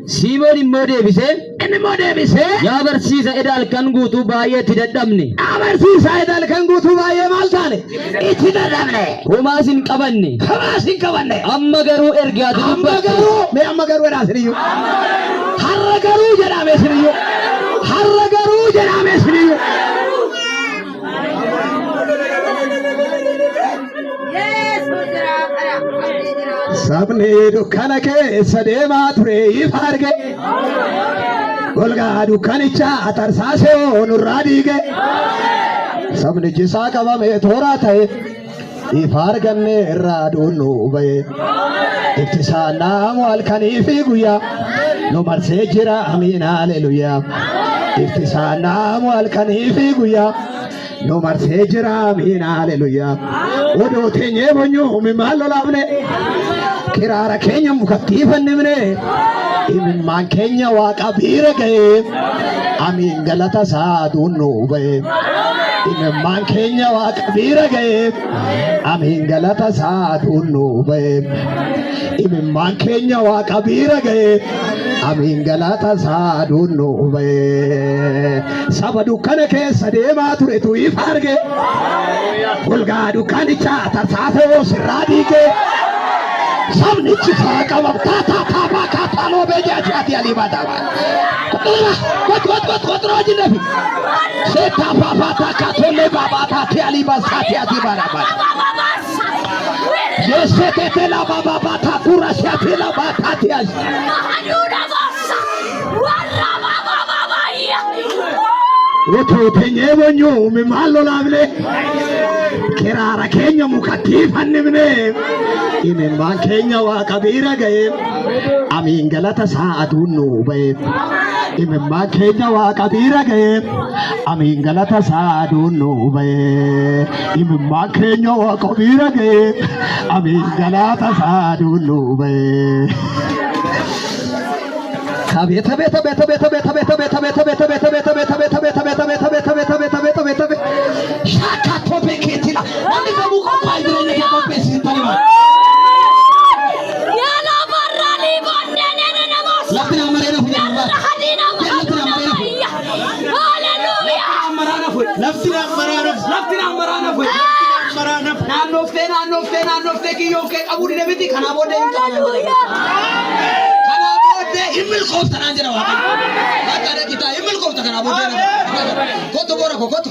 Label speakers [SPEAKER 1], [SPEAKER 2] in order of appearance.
[SPEAKER 1] Simon immode bise ya barsiisa edal kan guutu baay'ee itti dadhabne
[SPEAKER 2] barsiisa edal kan guutu baay'ee maal taane itti dadhabne
[SPEAKER 1] homaasin qabanne amma garuu ergaatu dubbate
[SPEAKER 2] amma garuu edaasiniyyu har'a garuu jedhameesiniyyu har'a garuu jedhameesiniyyu sabni dukkana keessa deemaa ture ifa arge golgaa dukkanicha tarsaasee nurraa diige sabni jisaa qabame toora ta'e ifa arganne irraa duunnu ba'e ittisaan naamu halkanii fi guyyaa nu marsee jira amiin haleluyaa ittisaan naamu halkanii fi guyyaa nu marsee jira amiin haleluyaa odoo teenyee bonyu mimaan lolaafne kiraara keenya mukatti fannifne imimmaan keenya waaqa biira ga'e amiin galata isaa duunnu ba'e imimmaan keenya waaqa biira ga'e amiin galata isaa duunnu ba'e imimmaan keenya waaqa biira ga'e amiin galata isaa duunnu ba'e saba dukkana keessa deemaa ture tu ifa arge golgaa dukkanicha tarsaasee sirraa diige sabni jisaa qabame taataaloo beejaati alibaadaba kot roojinafi seetaa faafaata kaatolee baabaataati alibasaati adibaadaba yeseetete la baabaata kurasiati la baataati as otoo teenyee bonyu mimaan lolaafne kiraara keenya mukatti fannifne imimmaan keenya waaqa biira ga'e amiin galata isaa duunnu ba'e imimmaan keenya waaqa biira ga'e amiin galata isaa duunnu ba'e imimmaan keenya waaqa biira ga'e amiin galata isaa duunnu ba'e Beta Imil kofta nanjira wa akara kita imil kofta kana bote kot bora kot